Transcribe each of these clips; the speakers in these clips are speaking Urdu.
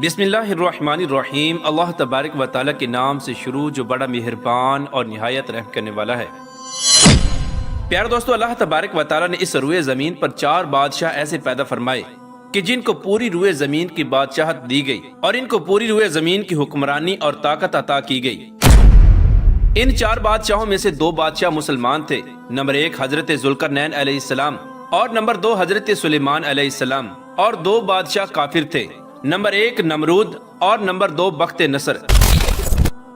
بسم اللہ الرحمن الرحیم۔ اللہ تبارک و تعالیٰ کے نام سے شروع جو بڑا مہربان اور نہایت رحم کرنے والا ہے۔ پیارے دوستو، اللہ تبارک و تعالیٰ نے اس روئے زمین پر 4 بادشاہ ایسے پیدا فرمائے کہ جن کو پوری روئے زمین کی بادشاہت دی گئی اور ان کو پوری روئے زمین کی حکمرانی اور طاقت عطا کی گئی۔ ان 4 بادشاہوں میں سے 2 بادشاہ مسلمان تھے۔ نمبر 1 حضرت ذوالقرنین علیہ السلام اور نمبر 2 حضرت سلیمان علیہ السلام، اور 2 بادشاہ کافر تھے۔ نمبر 1 نمرود اور نمبر 2 بخت نصر۔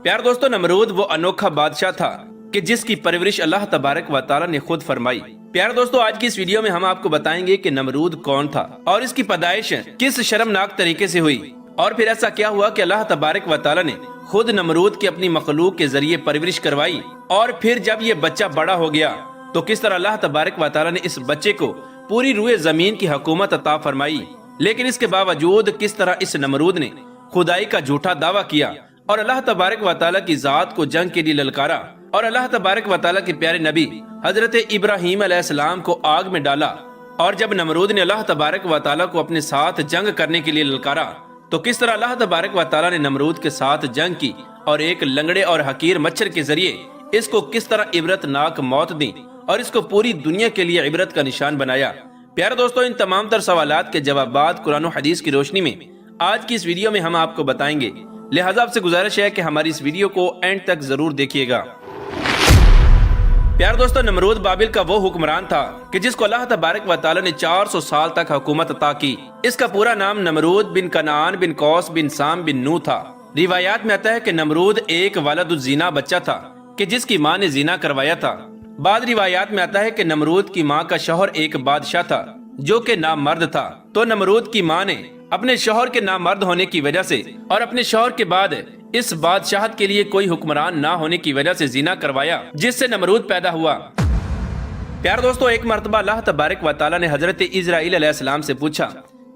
پیار دوستو، نمرود وہ انوکھا بادشاہ تھا کہ جس کی پرورش اللہ تبارک و تعالیٰ نے خود فرمائی۔ پیار دوستو، آج کی اس ویڈیو میں ہم آپ کو بتائیں گے کہ نمرود کون تھا اور اس کی پیدائش کس شرمناک طریقے سے ہوئی، اور پھر ایسا کیا ہوا کہ اللہ تبارک و تعالیٰ نے خود نمرود کی اپنی مخلوق کے ذریعے پرورش کروائی، اور پھر جب یہ بچہ بڑا ہو گیا تو کس طرح اللہ تبارک و تعالیٰ نے اس بچے کو پوری روئے زمین کی حکومت عطا فرمائی۔ لیکن اس کے باوجود کس طرح اس نمرود نے خدائی کا جھوٹا دعویٰ کیا اور اللہ تبارک و تعالیٰ کی ذات کو جنگ کے لیے للکارا، اور اللہ تبارک و تعالیٰ کے پیارے نبی حضرت ابراہیم علیہ السلام کو آگ میں ڈالا۔ اور جب نمرود نے اللہ تبارک و تعالیٰ کو اپنے ساتھ جنگ کرنے کے لیے للکارا تو کس طرح اللہ تبارک و تعالیٰ نے نمرود کے ساتھ جنگ کی اور ایک لنگڑے اور حقیر مچھر کے ذریعے اس کو کس طرح عبرت ناک موت دی اور اس کو پوری دنیا کے لیے عبرت کا نشان بنایا۔ پیارے دوستو، ان تمام تر سوالات کے جوابات قرآن و حدیث کی روشنی میں آج کی اس ویڈیو میں ہم آپ کو بتائیں گے، لہٰذا آپ سے گزارش ہے کہ ہماری اس ویڈیو کو اینڈ تک ضرور دیکھیے گا۔ پیارے دوستو، نمرود بابل کا وہ حکمران تھا کہ جس کو اللہ تبارک و تعالیٰ نے 400 سال تک حکومت عطا کی۔ اس کا پورا نام نمرود بن کنعان بن قوس بن سام بن نو تھا۔ روایات میں آتا ہے کہ نمرود ایک ولد الزنا بچہ تھا کہ جس کی ماں نے زنا کروایا تھا۔ بعض روایات میں آتا ہے کہ نمرود کی ماں کا شوہر ایک بادشاہ تھا جو کہ نامرد تھا، تو نمرود کی ماں نے اپنے شوہر کے نامرد ہونے کی وجہ سے اور اپنے شوہر کے بعد اس بادشاہت کے لیے کوئی حکمران نہ ہونے کی وجہ سے زنا کروایا، جس سے نمرود پیدا ہوا۔ پیار دوستو، ایک مرتبہ اللہ تبارک و تعالیٰ نے حضرت اسرائیل علیہ السلام سے پوچھا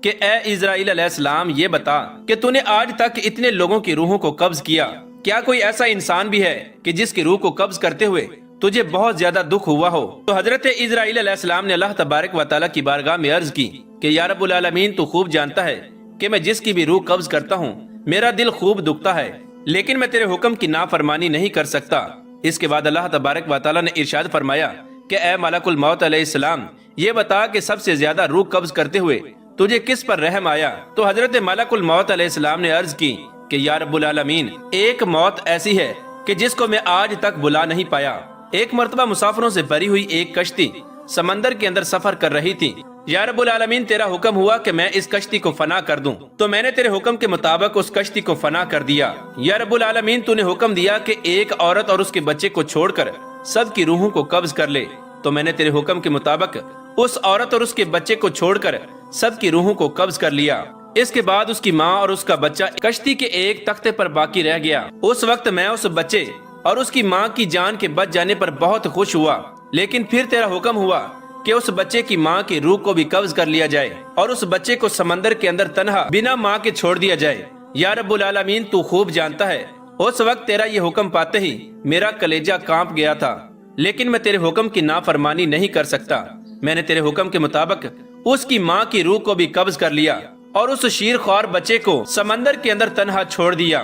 کہ اے اسرائیل علیہ السلام، یہ بتا کہ تو نے آج تک اتنے لوگوں کی روحوں کو قبض کیا، کیا کوئی ایسا انسان بھی ہے کہ جس کی روح کو قبض کرتے ہوئے تجھے بہت زیادہ دکھ ہوا ہو؟ تو حضرت اسرائیل علیہ السلام نے اللہ تبارک و تعالیٰ کی بارگاہ میں عرض کی کہ یا رب العالمین، تو خوب جانتا ہے کہ میں جس کی بھی روح قبض کرتا ہوں میرا دل خوب دکھتا ہے، لیکن میں تیرے حکم کی نافرمانی نہیں کر سکتا۔ اس کے بعد اللہ تبارک و تعالیٰ نے ارشاد فرمایا کہ اے ملک الموت علیہ السلام، یہ بتا کہ سب سے زیادہ روح قبض کرتے ہوئے تجھے کس پر رحم آیا؟ تو حضرت ملک الموت علیہ السلام نے عرض کی کہ یا رب العالمین، ایک موت ایسی ہے کہ جس کو میں آج تک بلا نہیں پایا۔ ایک مرتبہ مسافروں سے بھری ہوئی ایک کشتی سمندر کے اندر سفر کر رہی تھی۔ یا رب العالمین، تیرا حکم ہوا کہ میں اس کشتی کو فنا کر دوں، تو میں نے تیرے حکم کے مطابق اس کشتی کو فنا کر دیا۔ یا رب العالمین، تو نے حکم دیا کہ ایک عورت اور اس کے بچے کو چھوڑ کر سب کی روحوں کو قبض کر لے، تو میں نے تیرے حکم کے مطابق اس عورت اور اس کے بچے کو چھوڑ کر سب کی روحوں کو قبض کر لیا۔ اس کے بعد اس کی ماں اور اس کا بچہ کشتی کے ایک تختے پر باقی رہ گیا۔ اس وقت میں اس بچے اور اس کی ماں کی جان کے بچ جانے پر بہت خوش ہوا، لیکن پھر تیرا حکم ہوا کہ اس بچے کی ماں کی روح کو بھی قبض کر لیا جائے اور اس بچے کو سمندر کے اندر تنہا بنا ماں کے چھوڑ دیا جائے۔ یا رب العالمین، تو خوب جانتا ہے اس وقت تیرا یہ حکم پاتے ہی میرا کلیجہ کانپ گیا تھا، لیکن میں تیرے حکم کی نافرمانی نہیں کر سکتا۔ میں نے تیرے حکم کے مطابق اس کی ماں کی روح کو بھی قبض کر لیا اور اس شیر خوار بچے کو سمندر کے اندر تنہا چھوڑ دیا۔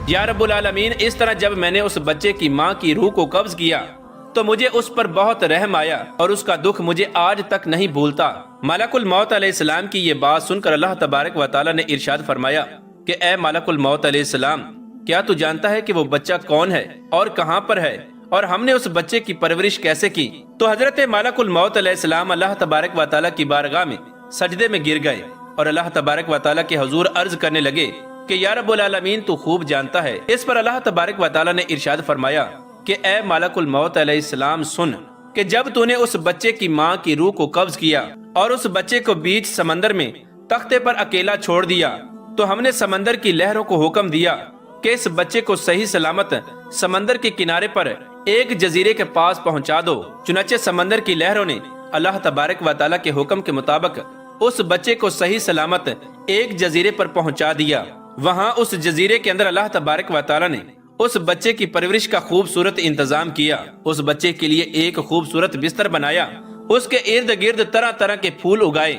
یا رب العالمین، اس طرح جب میں نے اس بچے کی ماں کی روح کو قبض کیا تو مجھے اس پر بہت رحم آیا اور اس کا دکھ مجھے آج تک نہیں بھولتا۔ ملک الموت علیہ السلام کی یہ بات سن کر اللہ تبارک و تعالیٰ نے ارشاد فرمایا کہ اے ملک الموت علیہ السلام، کیا تو جانتا ہے کہ وہ بچہ کون ہے اور کہاں پر ہے اور ہم نے اس بچے کی پرورش کیسے کی؟ تو حضرت ملک الموت علیہ السلام اللہ تبارک و تعالیٰ کی بارگاہ میں سجدے میں گر گئے اور اللہ تبارک و تعالیٰ کے حضور عرض کرنے لگے کہ یا رب العالمین، تو خوب جانتا ہے۔ اس پر اللہ تبارک و تعالیٰ نے ارشاد فرمایا کہ اے ملک الموت علیہ السلام، سن کہ جب تو نے اس بچے کی ماں کی روح کو قبض کیا اور اس بچے کو بیچ سمندر میں تختے پر اکیلا چھوڑ دیا، تو ہم نے سمندر کی لہروں کو حکم دیا کہ اس بچے کو صحیح سلامت سمندر کے کنارے پر ایک جزیرے کے پاس پہنچا دو۔ چنانچہ سمندر کی لہروں نے اللہ تبارک و تعالیٰ کے حکم کے مطابق اس بچے کو صحیح سلامت ایک جزیرے پر پہنچا دیا۔ وہاں اس جزیرے کے اندر اللہ تبارک و تعالیٰ نے اس بچے کی پرورش کا خوبصورت انتظام کیا۔ اس بچے کے لیے ایک خوبصورت بستر بنایا، اس کے ارد گرد طرح طرح کے پھول اگائے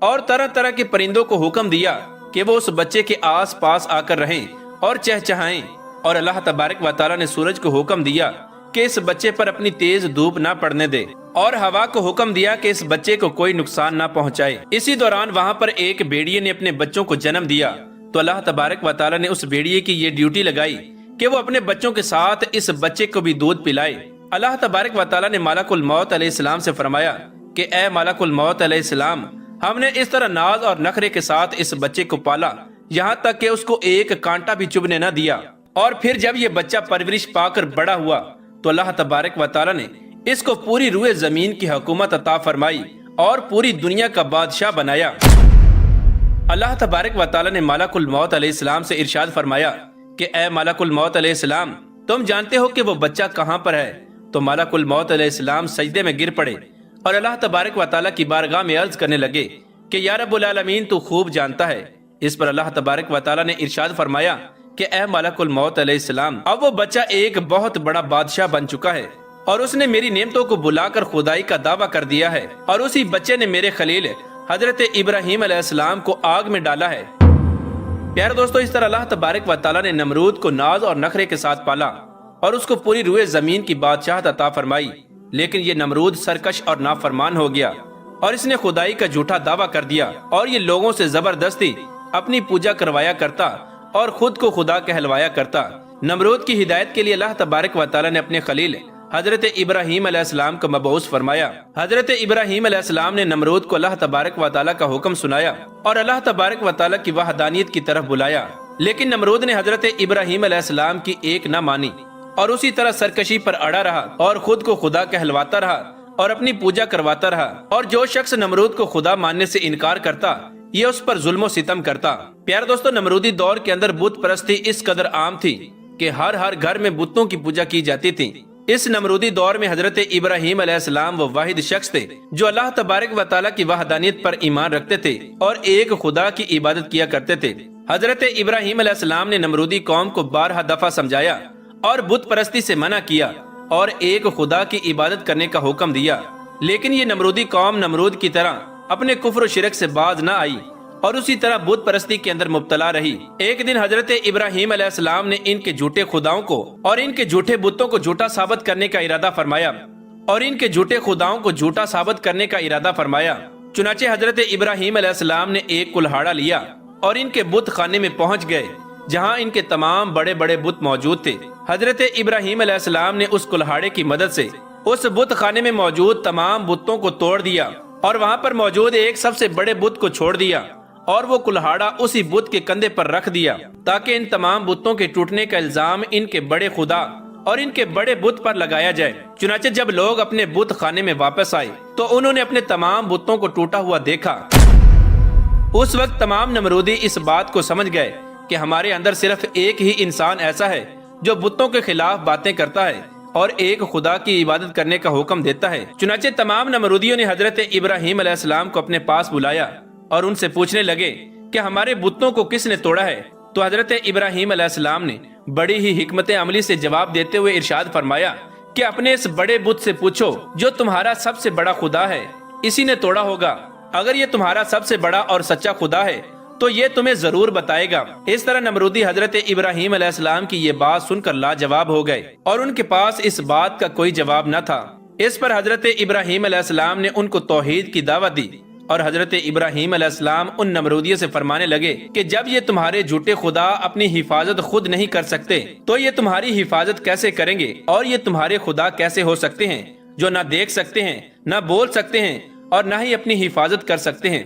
اور طرح طرح کے پرندوں کو حکم دیا کہ وہ اس بچے کے آس پاس آ کر رہیں اور چہچہائیں، اور اللہ تبارک و تعالیٰ نے سورج کو حکم دیا کہ اس بچے پر اپنی تیز دھوپ نہ پڑنے دے، اور ہوا کو حکم دیا کہ اس بچے کو کوئی نقصان نہ پہنچائے۔ اسی دوران وہاں پر ایک بھیڑیے نے اپنے بچوں کو جنم دیا، تو اللہ تبارک و تعالیٰ نے اس بھیڑیے کی یہ ڈیوٹی لگائی کہ وہ اپنے بچوں کے ساتھ اس بچے کو بھی دودھ پلائے۔ اللہ تبارک و تعالیٰ نے ملک الموت علیہ السلام سے فرمایا کہ اے ملک الموت علیہ السلام، ہم نے اس طرح ناز اور نخرے کے ساتھ اس بچے کو پالا یہاں تک کہ اس کو ایک کانٹا بھی چبھنے نہ دیا، اور پھر جب یہ بچہ پرورش پا کر بڑا ہوا تو اللہ تبارک و تعالیٰ نے اس کو پوری روئے زمین کی حکومت عطا فرمائی اور پوری دنیا کا بادشاہ بنایا۔ اللہ تبارک و تعالیٰ نے ملک الموت علیہ السلام سے ارشاد فرمایا کہ اے ملک الموت علیہ السلام، تم جانتے ہو کہ وہ بچہ کہاں پر ہے؟ تو ملک الموت علیہ السلام سجدے میں گر پڑے اور اللہ تبارک و تعالیٰ کی بارگاہ میں عرض کرنے لگے کہ یا رب العالمین، تو خوب جانتا ہے۔ اس پر اللہ تبارک و تعالیٰ نے ارشاد فرمایا کہ اے ملک الموت علیہ السلام، اب وہ بچہ ایک بہت بڑا بادشاہ بن چکا ہے، اور اس نے میری نعمتوں کو بلا کر خدائی کا دعویٰ کر دیا ہے، اور اسی بچے نے میرے خلیل حضرت ابراہیم علیہ السلام کو آگ میں ڈالا ہے۔ پیارے دوستو، اس طرح اللہ تبارک و تعالیٰ نے نمرود کو ناز اور نخرے کے ساتھ پالا اور اس کو پوری روئے زمین کی بادشاہت عطا فرمائی، لیکن یہ نمرود سرکش اور نافرمان ہو گیا اور اس نے خدائی کا جھوٹا دعویٰ کر دیا، اور یہ لوگوں سے زبردستی اپنی پوجا کروایا کرتا اور خود کو خدا کہلوایا کرتا۔ نمرود کی ہدایت کے لیے اللہ تبارک و تعالیٰ نے اپنے خلیل حضرت ابراہیم علیہ السلام کو مبعوث فرمایا۔ حضرت ابراہیم علیہ السلام نے نمرود کو اللہ تبارک و تعالیٰ کا حکم سنایا اور اللہ تبارک و تعالیٰ کی وحدانیت کی طرف بلایا، لیکن نمرود نے حضرت ابراہیم علیہ السلام کی ایک نہ مانی اور اسی طرح سرکشی پر اڑا رہا اور خود کو خدا کہلواتا رہا اور اپنی پوجا کرواتا رہا، اور جو شخص نمرود کو خدا ماننے سے انکار کرتا یہ اس پر ظلم و ستم کرتا۔ پیارے دوستو، نمرودی دور کے اندر بت پرستی اس قدر عام تھی کہ ہر گھر میں بتوں کی پوجا کی جاتی تھی۔ اس نمرودی دور میں حضرت ابراہیم علیہ السلام وہ واحد شخص تھے جو اللہ تبارک و تعالیٰ کی وحدانیت پر ایمان رکھتے تھے اور ایک خدا کی عبادت کیا کرتے تھے۔ حضرت ابراہیم علیہ السلام نے نمرودی قوم کو 12 دفعہ سمجھایا اور بت پرستی سے منع کیا اور ایک خدا کی عبادت کرنے کا حکم دیا، لیکن یہ نمرودی قوم نمرود کی طرح اپنے کفر و شرک سے باز نہ آئی اور اسی طرح بت پرستی کے اندر مبتلا رہی۔ ایک دن حضرت ابراہیم علیہ السلام نے ان کے جھوٹے خداؤں کو اور ان کے جھوٹے بتوں کو جھوٹا ثابت کرنے کا ارادہ فرمایا اور ان کے جھوٹے خداؤں کو جھوٹا ثابت کرنے کا ارادہ فرمایا۔ چنانچہ حضرت ابراہیم علیہ السلام نے ایک کلہاڑا لیا اور ان کے بت خانے میں پہنچ گئے جہاں ان کے تمام بڑے بڑے بت موجود تھے۔ حضرت ابراہیم علیہ السلام نے اس کلہاڑے کی مدد سے اس بت خانے میں موجود تمام بتوں کو توڑ دیا اور وہاں پر موجود ایک سب سے بڑے بت کو چھوڑ دیا اور وہ کلہاڑا اسی بت کے کندھے پر رکھ دیا تاکہ ان تمام بتوں کے ٹوٹنے کا الزام ان کے بڑے خدا اور ان کے بڑے بت پر لگایا جائے۔ چنانچہ جب لوگ اپنے بت خانے میں واپس آئے تو انہوں نے اپنے تمام بتوں کو ٹوٹا ہوا دیکھا۔ اس وقت تمام نمرودی اس بات کو سمجھ گئے کہ ہمارے اندر صرف ایک ہی انسان ایسا ہے جو بتوں کے خلاف باتیں کرتا ہے اور ایک خدا کی عبادت کرنے کا حکم دیتا ہے۔ چنانچہ تمام نمرودیوں نے حضرت ابراہیم علیہ السلام کو اپنے پاس بلایا اور ان سے پوچھنے لگے کہ ہمارے بتوں کو کس نے توڑا ہے؟ تو حضرت ابراہیم علیہ السلام نے بڑی ہی حکمت عملی سے جواب دیتے ہوئے ارشاد فرمایا کہ اپنے اس بڑے بت سے پوچھو جو تمہارا سب سے بڑا خدا ہے، اسی نے توڑا ہوگا۔ اگر یہ تمہارا سب سے بڑا اور سچا خدا ہے تو یہ تمہیں ضرور بتائے گا۔ اس طرح نمرودی حضرت ابراہیم علیہ السلام کی یہ بات سن کر لاجواب ہو گئے اور ان کے پاس اس بات کا کوئی جواب نہ تھا۔ اس پر حضرت ابراہیم علیہ السلام نے ان کو توحید کی دعوت دی اور حضرت ابراہیم علیہ السلام ان نمرودیوں سے فرمانے لگے کہ جب یہ تمہارے جھوٹے خدا اپنی حفاظت خود نہیں کر سکتے تو یہ تمہاری حفاظت کیسے کریں گے؟ اور یہ تمہارے خدا کیسے ہو سکتے ہیں جو نہ دیکھ سکتے ہیں، نہ بول سکتے ہیں اور نہ ہی اپنی حفاظت کر سکتے ہیں؟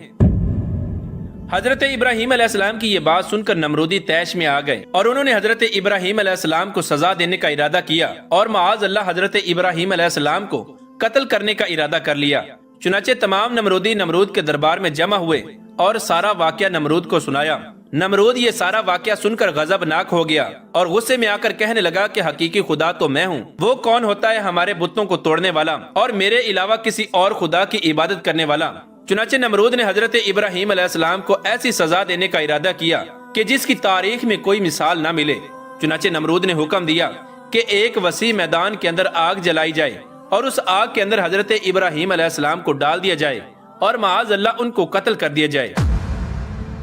حضرت ابراہیم علیہ السلام کی یہ بات سن کر نمرودی طیش میں آ گئے اور انہوں نے حضرت ابراہیم علیہ السلام کو سزا دینے کا ارادہ کیا اور معاذ اللہ حضرت ابراہیم علیہ السلام کو قتل کرنے کا ارادہ کر لیا۔ چنانچہ تمام نمرودی نمرود کے دربار میں جمع ہوئے اور سارا واقعہ نمرود کو سنایا۔ نمرود یہ سارا واقعہ سن کر غضبناک ہو گیا اور غصے میں آ کر کہنے لگا کہ حقیقی خدا تو میں ہوں، وہ کون ہوتا ہے ہمارے بتوں کو توڑنے والا اور میرے علاوہ کسی اور خدا کی عبادت کرنے والا؟ چنانچہ نمرود نے حضرت ابراہیم علیہ السلام کو ایسی سزا دینے کا ارادہ کیا کہ جس کی تاریخ میں کوئی مثال نہ ملے۔ چنانچہ نمرود نے حکم دیا کہ ایک وسیع میدان کے اندر آگ جلائی جائے اور اس آگ کے اندر حضرت ابراہیم علیہ السلام کو ڈال دیا جائے اور معاذ اللہ ان کو قتل کر دیا جائے۔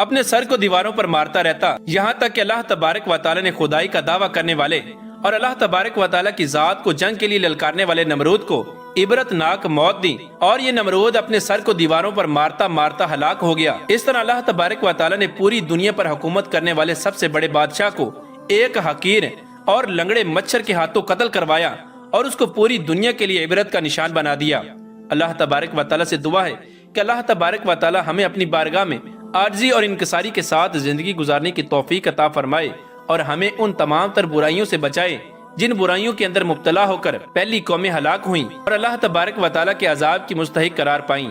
اپنے سر کو دیواروں پر مارتا رہتا، یہاں تک کہ اللہ تبارک و تعالی نے خدائی کا دعویٰ کرنے والے اور اللہ تبارک و تعالی کی ذات کو جنگ کے لیے للکارنے والے نمرود کو عبرتناک موت دی، اور یہ نمرود اپنے سر کو دیواروں پر مارتا مارتا ہلاک ہو گیا۔ اس طرح اللہ تبارک و تعالی نے پوری دنیا پر حکومت کرنے والے سب سے بڑے بادشاہ کو ایک حقیر اور لنگڑے مچھر کے ہاتھوں قتل کروایا اور اس کو پوری دنیا کے لیے عبرت کا نشان بنا دیا۔ اللہ تبارک و تعالی سے دعا ہے کہ اللہ تبارک و تعالی ہمیں اپنی بارگاہ میں عاجزی اور انکساری کے ساتھ زندگی گزارنے کی توفیق عطا فرمائے، اور ہمیں ان تمام تر برائیوں سے بچائے جن برائیوں کے اندر مبتلا ہو کر پہلی قومیں ہلاک ہوئیں اور اللہ تبارک و تعالی کے عذاب کی مستحق قرار پائیں۔